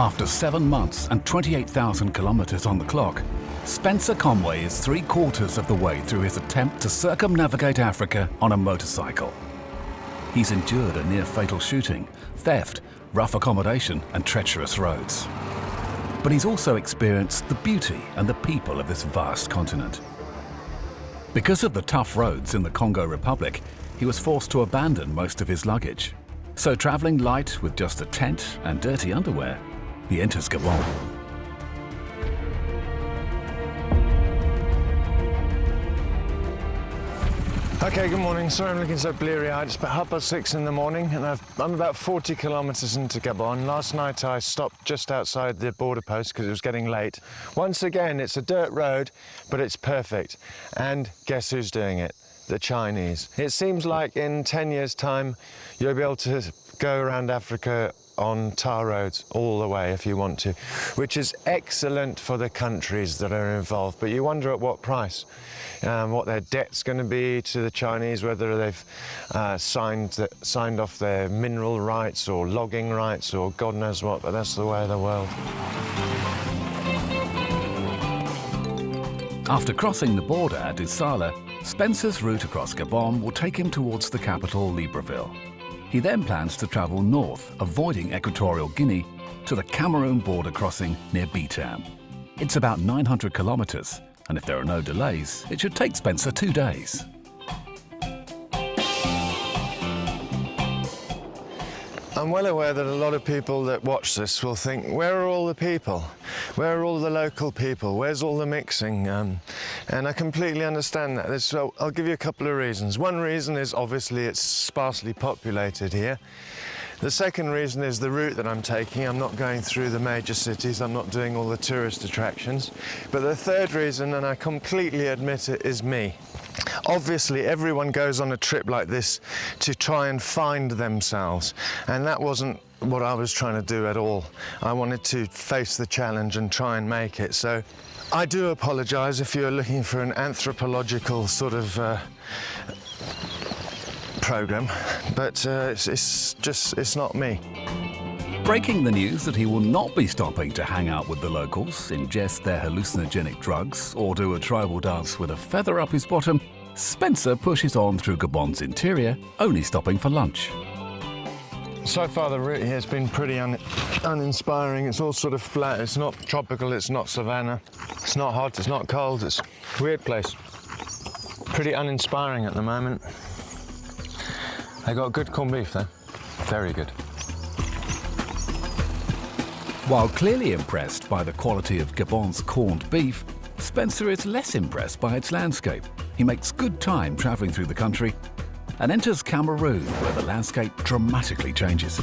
After 7 months and 28,000 kilometers on the clock, Spencer Conway is 3/4 of the way through his attempt to circumnavigate Africa on a motorcycle. He's endured a near-fatal shooting, theft, rough accommodation and treacherous roads. But he's also experienced the beauty and the people of this vast continent. Because of the tough roads in the Congo Republic, he was forced to abandon most of his luggage. So traveling light with just a tent and dirty underwear, he enters Gabon. Okay, good morning. Sorry I'm looking so bleary-eyed. It's about 6:30 in the morning and I'm about 40 kilometers into Gabon. Last night I stopped just outside the border post because it was getting late. Once again, it's a dirt road, but it's perfect. And guess who's doing it? The Chinese. It seems like in 10 years' time, you'll be able to go around Africa on tar roads all the way if you want to, which is excellent for the countries that are involved. But you wonder at what price, what their debt's going to be to the Chinese, whether they've signed off their mineral rights or logging rights or God knows what, but that's the way of the world. After crossing the border at Dussala, Spencer's route across Gabon will take him towards the capital, Libreville. He then plans to travel north, avoiding Equatorial Guinea, to the Cameroon border crossing near Bitam. It's about 900 kilometers, and if there are no delays, it should take Spencer 2 days. I'm well aware that a lot of people that watch this will think, where are all the people? Where are all the local people? Where's all the mixing? And I completely understand that. So I'll give you a couple of reasons. One reason is obviously it's sparsely populated here. The second reason is the route that I'm taking. I'm not going through the major cities. I'm not doing all the tourist attractions. But the third reason, and I completely admit it, is me. Obviously, everyone goes on a trip like this to try and find themselves, and that wasn't what I was trying to do at all. I wanted to face the challenge and try and make it. So I do apologise if you're looking for an anthropological sort of program, but it's not me. Breaking the news that he will not be stopping to hang out with the locals, ingest their hallucinogenic drugs, or do a tribal dance with a feather up his bottom, Spencer pushes on through Gabon's interior, only stopping for lunch. So far the route here has been pretty uninspiring. It's all sort of flat. It's not tropical, it's not savanna. It's not hot, it's not cold. It's a weird place. Pretty uninspiring at the moment. I got good corned beef though. Very good. While clearly impressed by the quality of Gabon's corned beef, Spencer is less impressed by its landscape. He makes good time travelling through the country and enters Cameroon, where the landscape dramatically changes.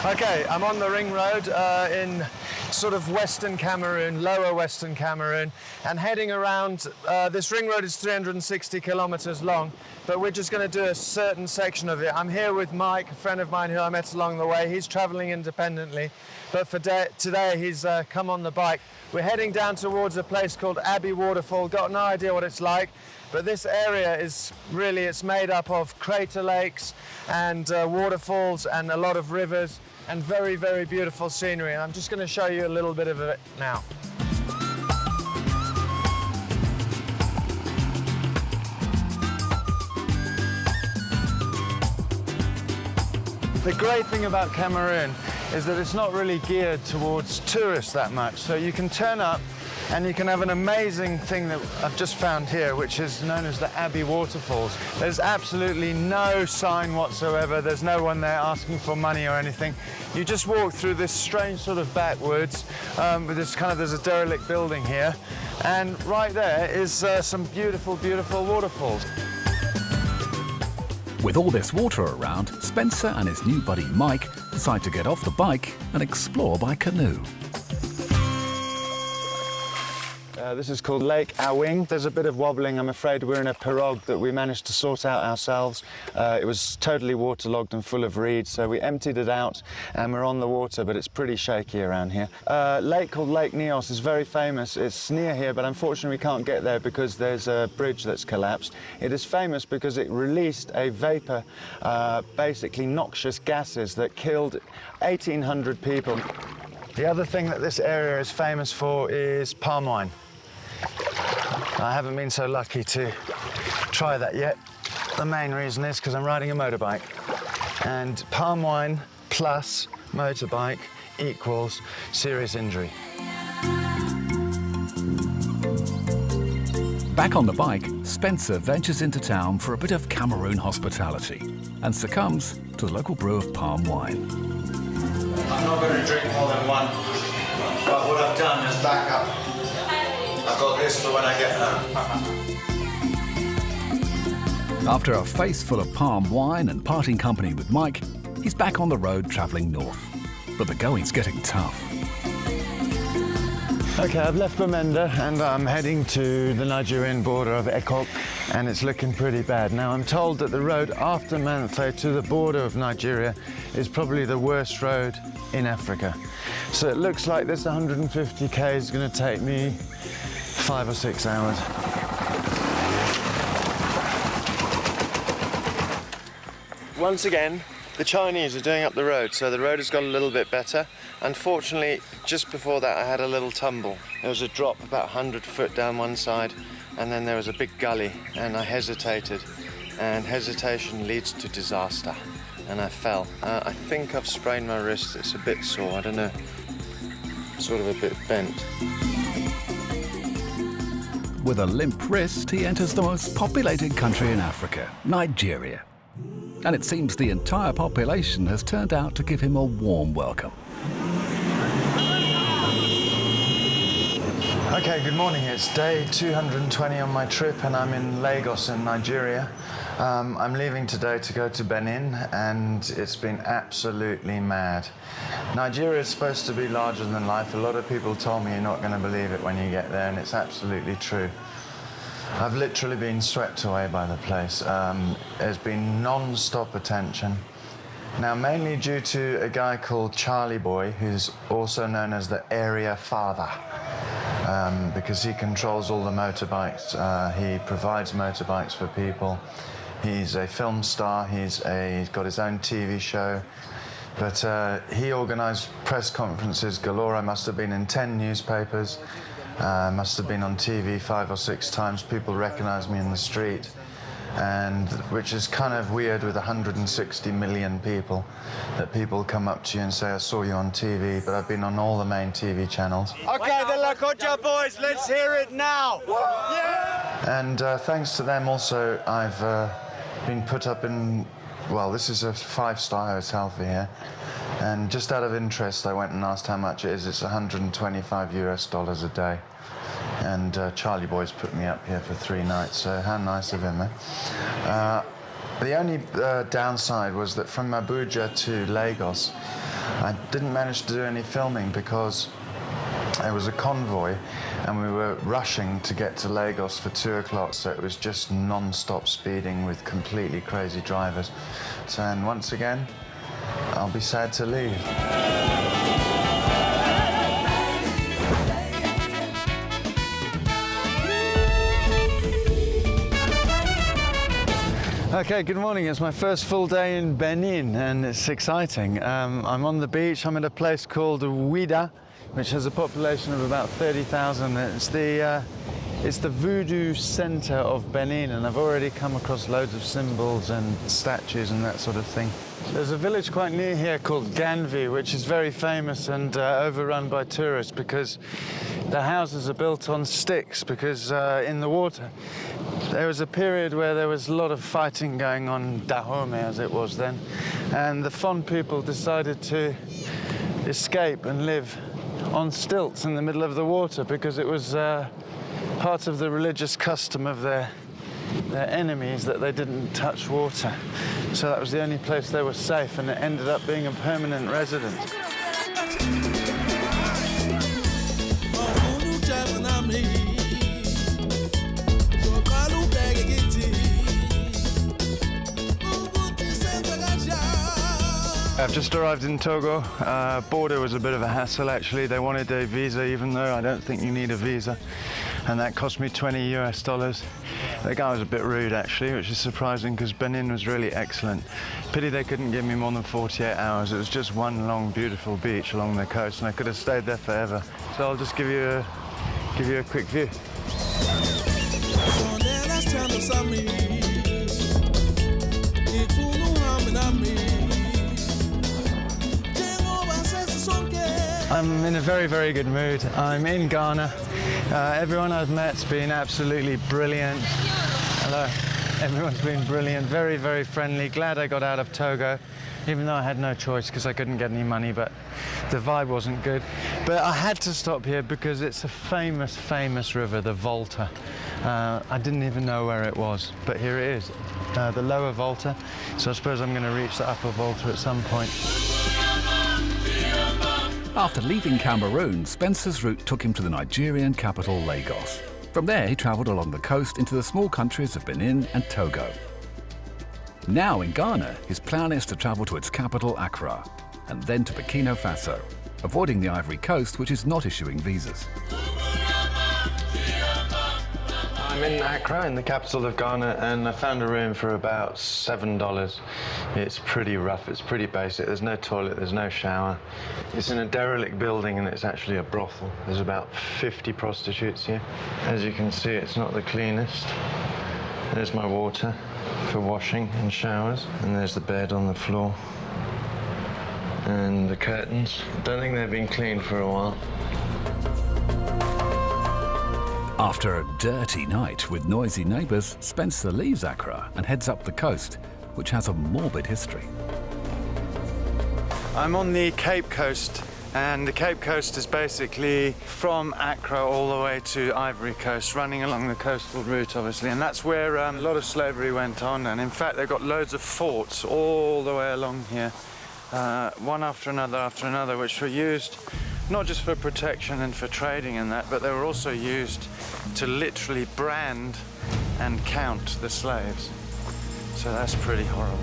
Okay, I'm on the ring road in sort of western Cameroon, lower western Cameroon, and heading around. This ring road is 360 kilometers long, but we're just going to do a certain section of it. I'm here with Mike, a friend of mine who I met along the way. He's traveling independently, but for today he's come on the bike. We're heading down towards a place called Abbey Waterfall. Got no idea what it's like, but this area is really, it's made up of crater lakes and waterfalls and a lot of rivers and very, very beautiful scenery. And I'm just going to show you a little bit of it now. The great thing about Cameroon is that it's not really geared towards tourists that much. So you can turn up and you can have an amazing thing that I've just found here, which is known as the Abbey Waterfalls. There's absolutely no sign whatsoever. There's no one there asking for money or anything. You just walk through this strange sort of backwoods with this there's a derelict building here. And right there is some beautiful, beautiful waterfalls. With all this water around, Spencer and his new buddy Mike decide to get off the bike and explore by canoe. This is called Lake Awing. There's a bit of wobbling. I'm afraid we're in a pirogue that we managed to sort out ourselves. It was totally waterlogged and full of reeds, so we emptied it out and we're on the water, but it's pretty shaky around here. Lake called Lake Neos is very famous. It's near here, but unfortunately we can't get there because there's a bridge that's collapsed. It is famous because it released a vapor, basically noxious gases that killed 1,800 people. The other thing that this area is famous for is palm wine. I haven't been so lucky to try that yet. The main reason is because I'm riding a motorbike, and palm wine plus motorbike equals serious injury. Back on the bike, Spencer ventures into town for a bit of Cameroon hospitality and succumbs to the local brew of palm wine. I'm not going to drink more than one, but what I've done is back up. I've got this for when I get home. After a face full of palm wine and parting company with Mike, he's back on the road travelling north. But the going's getting tough. Okay, I've left Bamenda and I'm heading to the Nigerian border of Ekok, and it's looking pretty bad. Now, I'm told that the road after Manthe to the border of Nigeria is probably the worst road in Africa. So it looks like this 150k is going to take me 5 or 6 hours. Once again, the Chinese are doing up the road, so the road has got a little bit better. Unfortunately, just before that I had a little tumble. There was a drop about 100 foot down one side, and then there was a big gully, and I hesitated, and hesitation leads to disaster, and I fell. I think I've sprained my wrist. It's a bit sore, I don't know, sort of a bit bent. With a limp wrist, he enters the most populated country in Africa, Nigeria. And it seems the entire population has turned out to give him a warm welcome. Okay, good morning. It's day 220 on my trip and I'm in Lagos in Nigeria. I'm leaving today to go to Benin, and it's been absolutely mad. Nigeria is supposed to be larger than life. A lot of people told me you're not going to believe it when you get there, and it's absolutely true. I've literally been swept away by the place. There's been non-stop attention. Now, mainly due to a guy called Charlie Boy, who's also known as the area father, because he controls all the motorbikes. He provides motorbikes for people. He's a film star. He's got his own TV show. But he organised press conferences galore. I must have been in 10 newspapers. Must have been on TV 5 or 6 times. People recognise me in the street, and which is kind of weird with 160 million people, that people come up to you and say, I saw you on TV, but I've been on all the main TV channels. Okay, the Lakota boys, let's hear it now! Yeah! And thanks to them also, I've been put up in, well, this is a 5-star hotel for here. And just out of interest, I went and asked how much it is. It's $125 a day. And Charlie Boy's put me up here for 3 nights, so how nice of him, eh? The only downside was that from Abuja to Lagos, I didn't manage to do any filming because there was a convoy and we were rushing to get to Lagos for 2 o'clock, so it was just non-stop speeding with completely crazy drivers. So, and once again, I'll be sad to leave. Okay, good morning. It's my first full day in Benin and it's exciting. I'm on the beach. I'm at a place called Ouida, which has a population of about 30,000. It's the voodoo center of Benin, and I've already come across loads of symbols and statues and that sort of thing. There's a village quite near here called Ganvi, which is very famous and overrun by tourists because the houses are built on sticks, because in the water there was a period where there was a lot of fighting going on, Dahomey as it was then, and the Fon people decided to escape and live on stilts in the middle of the water because it was part of the religious custom of their enemies that they didn't touch water. So that was the only place they were safe, and it ended up being a permanent residence. I've just arrived in Togo. Border was a bit of a hassle actually. They wanted a visa even though I don't think you need a visa. And that cost me $20 US. The guy was a bit rude actually, which is surprising because Benin was really excellent. Pity they couldn't give me more than 48 hours. It was just one long beautiful beach along the coast and I could have stayed there forever. So I'll just give you a quick view. I'm in a very, very good mood. I'm in Ghana. Everyone I've met's been absolutely brilliant. Hello. Everyone's been brilliant, very, very friendly. Glad I got out of Togo, even though I had no choice because I couldn't get any money, but the vibe wasn't good. But I had to stop here because it's a famous, famous river, the Volta. I didn't even know where it was, but here it is, the lower Volta. So I suppose I'm going to reach the upper Volta at some point. After leaving Cameroon, Spencer's route took him to the Nigerian capital, Lagos. From there, he travelled along the coast into the small countries of Benin and Togo. Now in Ghana, his plan is to travel to its capital, Accra, and then to Burkina Faso, avoiding the Ivory Coast, which is not issuing visas. I'm in Accra, in the capital of Ghana, and I found a room for about $7. It's pretty rough, it's pretty basic. There's no toilet, there's no shower. It's in a derelict building and it's actually a brothel. There's about 50 prostitutes here. As you can see, it's not the cleanest. There's my water for washing and showers, and there's the bed on the floor. And the curtains. Don't think they've been cleaned for a while. After a dirty night with noisy neighbours, Spencer leaves Accra and heads up the coast, which has a morbid history. I'm on the Cape Coast, and the Cape Coast is basically from Accra all the way to Ivory Coast, running along the coastal route, obviously, and that's where a lot of slavery went on, and in fact they've got loads of forts all the way along here, one after another, which were used not just for protection and for trading and that, but they were also used to literally brand and count the slaves. So that's pretty horrible.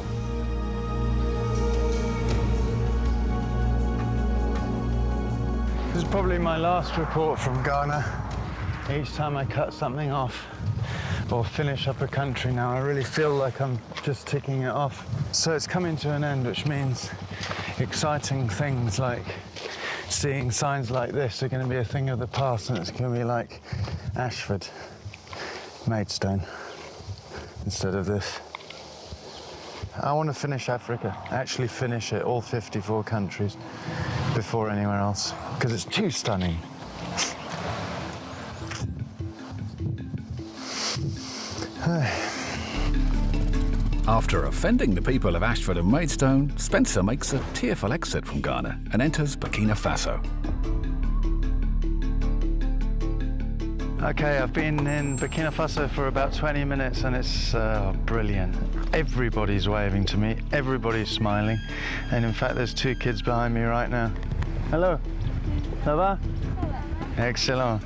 This is probably my last report from Ghana. Each time I cut something off or finish up a country now, I really feel like I'm just ticking it off. So it's coming to an end, which means exciting things like seeing signs like this are going to be a thing of the past, and it's going to be like Ashford, Maidstone, instead of this. I want to finish Africa, actually finish it, all 54 countries, before anywhere else, because it's too stunning. After offending the people of Ashford and Maidstone, Spencer makes a tearful exit from Ghana and enters Burkina Faso. Okay, I've been in Burkina Faso for about 20 minutes and it's brilliant. Everybody's waving to me, everybody's smiling, and in fact there's two kids behind me right now. Hello, ça va? Excellent.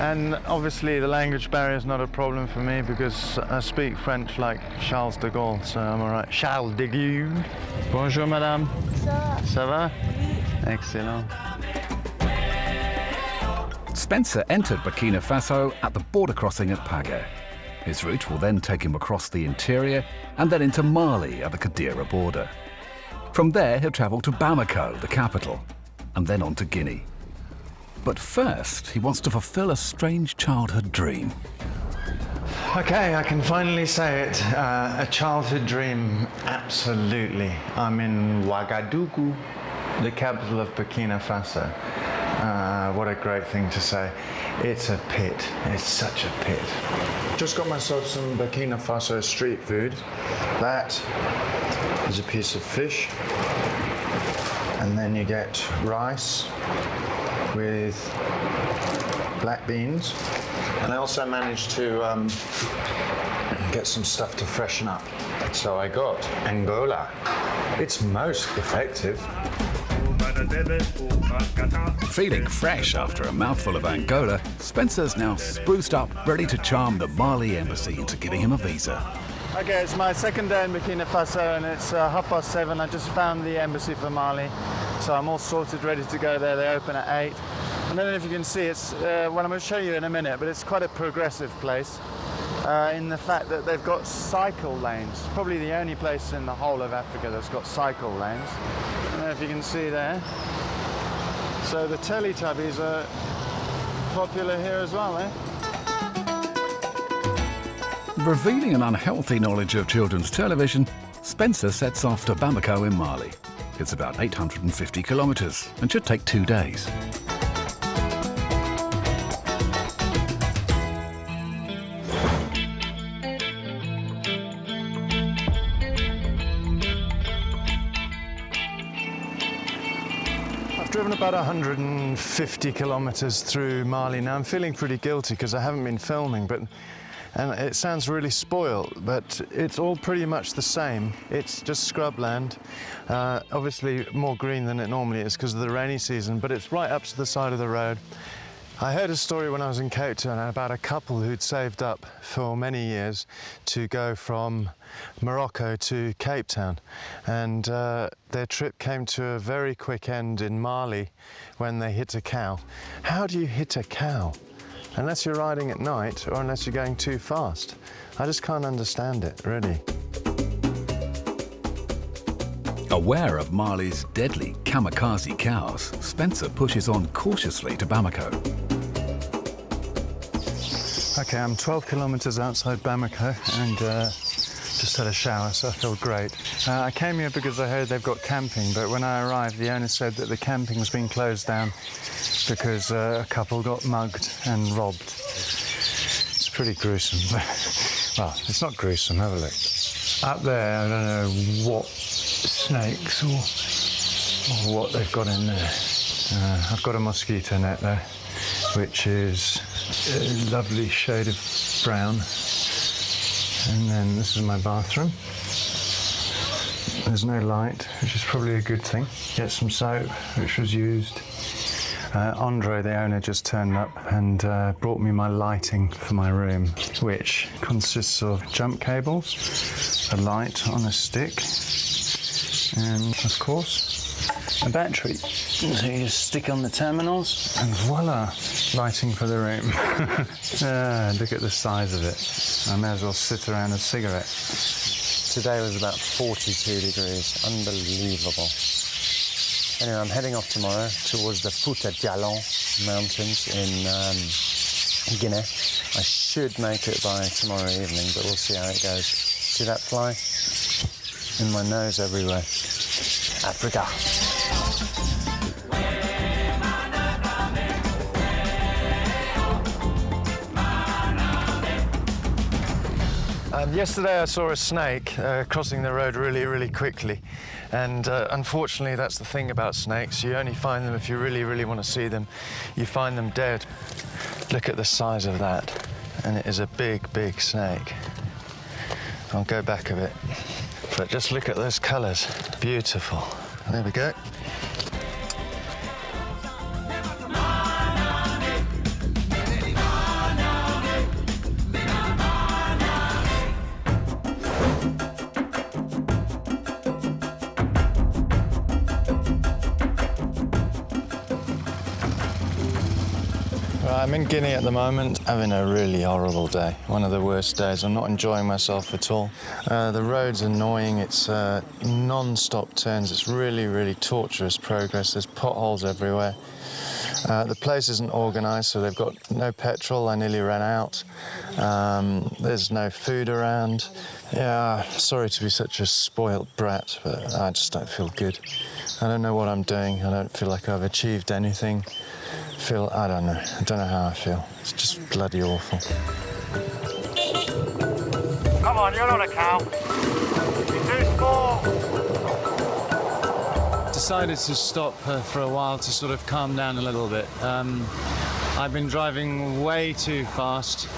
And obviously the language barrier is not a problem for me because I speak French like Charles de Gaulle, so I'm all right. Charles de Gaulle. Bonjour, madame. Ça va? Excellent. Spencer entered Burkina Faso at the border crossing at Pagé. His route will then take him across the interior and then into Mali at the Kadira border. From there, he'll travel to Bamako, the capital, and then on to Guinea. But first, he wants to fulfill a strange childhood dream. Okay, I can finally say it. A childhood dream, absolutely. I'm in Ouagadougou, the capital of Burkina Faso. What a great thing to say. It's a pit. It's such a pit. Just got myself some Burkina Faso street food. That is a piece of fish. And then you get rice with black beans. And I also managed to get some stuff to freshen up. So I got Angola. It's most effective. Feeling fresh after a mouthful of Angola, Spencer's now spruced up, ready to charm the Mali embassy into giving him a visa. Okay, it's my second day in Burkina Faso and it's 7:30. I just found the embassy for Mali, so I'm all sorted, ready to go there. They open at 8. I don't know if you can see, it's, well, I'm going to show you in a minute, but it's quite a progressive place in the fact that they've got cycle lanes. Probably the only place in the whole of Africa that's got cycle lanes. I don't know if you can see there. So the Teletubbies are popular here as well, eh? Revealing an unhealthy knowledge of children's television, Spencer sets off to Bamako in Mali. It's about 850 kilometres and should take 2 days. I've driven about 150 kilometres through Mali. Now I'm feeling pretty guilty because I haven't been filming, and it sounds really spoiled, but it's all pretty much the same. It's just scrubland, obviously more green than it normally is because of the rainy season, but it's right up to the side of the road. I heard a story when I was in Cape Town about a couple who'd saved up for many years to go from Morocco to Cape Town, and their trip came to a very quick end in Mali when they hit a cow. How do you hit a cow? Unless you're riding at night or unless you're going too fast. I just can't understand it, really. Aware of Mali's deadly kamikaze cows, Spencer pushes on cautiously to Bamako. Okay, I'm 12 kilometres outside Bamako and just had a shower, so I feel great. I came here because I heard they've got camping, but when I arrived, the owner said that the camping's been closed down because a couple got mugged and robbed. It's pretty gruesome. Well, it's not gruesome, have a look. Up there, I don't know what snakes or what they've got in there. I've got a mosquito net there, which is a lovely shade of brown. And then this is my bathroom. There's no light, which is probably a good thing. Get some soap, which was used. Andre, the owner, just turned up and brought me my lighting for my room, which consists of jump cables, a light on a stick, and of course, a battery. So you just stick on the terminals and voila, lighting for the room. Look at the size of it. I may as well sit around a cigarette. Today was about 42 degrees, unbelievable. Anyway, I'm heading off tomorrow towards the Fouta Djallon mountains in Guinea. I should make it by tomorrow evening, but we'll see how it goes. See that fly? In my nose everywhere. Africa. Yesterday I saw a snake crossing the road really quickly, and unfortunately that's the thing about snakes. You only find them if you really want to see them. You find them dead. Look at the size of that, and it is a big snake. I'll go back a bit, but just look at those colours. Beautiful. There we go. I'm in Guinea at the moment, having a really horrible day. One of the worst days. I'm not enjoying myself at all. The road's annoying. It's non-stop turns. It's really torturous progress. There's potholes everywhere. The place isn't organised, so they've got no petrol. I nearly ran out. There's no food around. Yeah, sorry to be such a spoilt brat, but I just don't feel good. I don't know what I'm doing. I don't feel like I've achieved anything. I don't know. I don't know how I feel. It's just bloody awful. Come on, you're not a cow. You're too small. Decided to stop for a while to sort of calm down a little bit. I've been driving way too fast,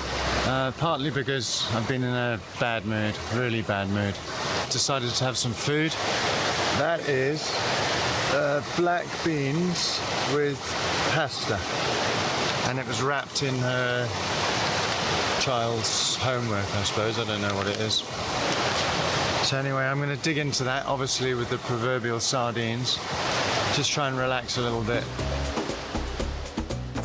partly because I've been in a bad mood, really bad mood. Decided to have some food. That is black beans with pasta, and it was wrapped in child's homework, I suppose. I don't know what it is. So anyway, I'm going to dig into that, obviously with the proverbial sardines. Just try and relax a little bit.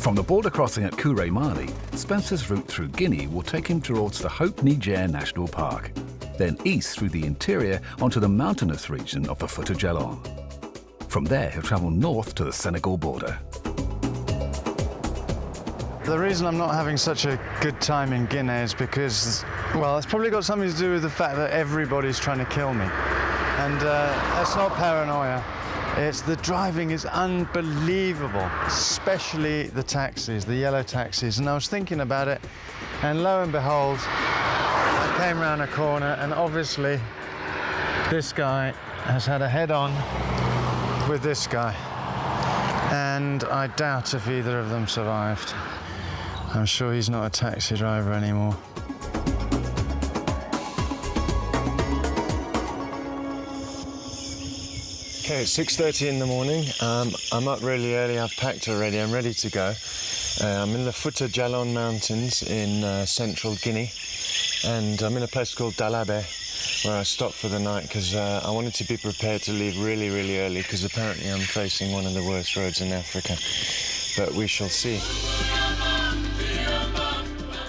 From the border crossing at Kouré Mali, Spencer's route through Guinea will take him towards the Haut-Niger National Park, then east through the interior onto the mountainous region of the Fulfils. From there, he'll travel north to the Senegal border. The reason I'm not having such a good time in Guinea is because, well, it's probably got something to do with the fact that everybody's trying to kill me. And that's not paranoia. It's the driving is unbelievable, especially the taxis, the yellow taxis. And I was thinking about it, and lo and behold, I came around a corner, and obviously this guy has had a head-on with this guy. And I doubt if either of them survived. I'm sure he's not a taxi driver anymore. Okay, it's 6:30 in the morning. I'm up really early. I've packed already. I'm ready to go. I'm in the Fouta Djallon Mountains in central Guinea, and I'm in a place called Dalabe, where I stopped for the night because I wanted to be prepared to leave really, really early because apparently I'm facing one of the worst roads in Africa. But we shall see.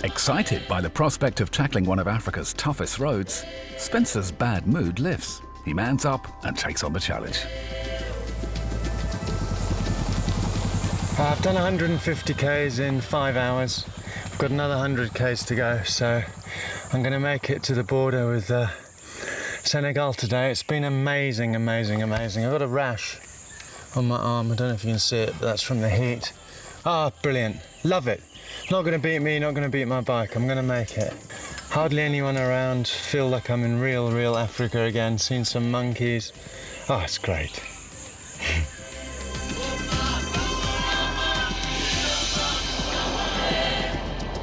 Excited by the prospect of tackling one of Africa's toughest roads, Spencer's bad mood lifts. He mans up and takes on the challenge. I've done 150 Ks in 5 hours. I've got another 100 Ks to go, so I'm going to make it to the border with Senegal today. It's been amazing, amazing, amazing. I've got a rash on my arm. I don't know if you can see it, but that's from the heat. Ah, brilliant. Love it. Not going to beat me, not going to beat my bike. I'm going to make it. Hardly anyone around. Feel like I'm in real Africa again. Seen some monkeys. Oh, it's great.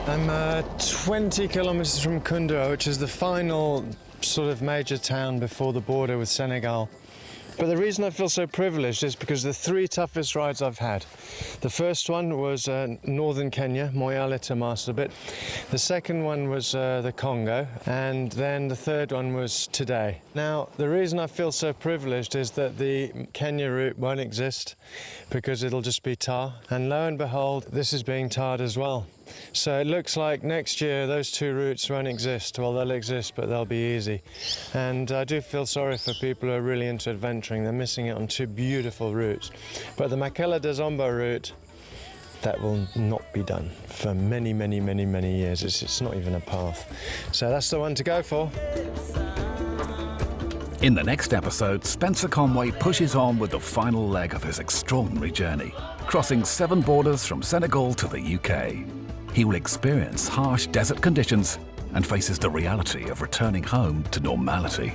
I'm 20 kilometers from Koundou, which is the final sort of major town before the border with Senegal. But the reason I feel so privileged is because the 3 toughest rides I've had. The first one was northern Kenya, Moyale to Marsabit. The second one was the Congo, and then the third one was today. Now, the reason I feel so privileged is that the Kenya route won't exist because it'll just be tar. And lo and behold, this is being tarred as well. So it looks like next year those 2 routes won't exist. Well, they'll exist, but they'll be easy. And I do feel sorry for people who are really into adventuring. They're missing it on 2 beautiful routes. But the Makela de Zomba route, that will not be done for many, many, many, many years. It's not even a path. So that's the one to go for. In the next episode, Spencer Conway pushes on with the final leg of his extraordinary journey, crossing 7 borders from Senegal to the UK. He will experience harsh desert conditions and faces the reality of returning home to normality.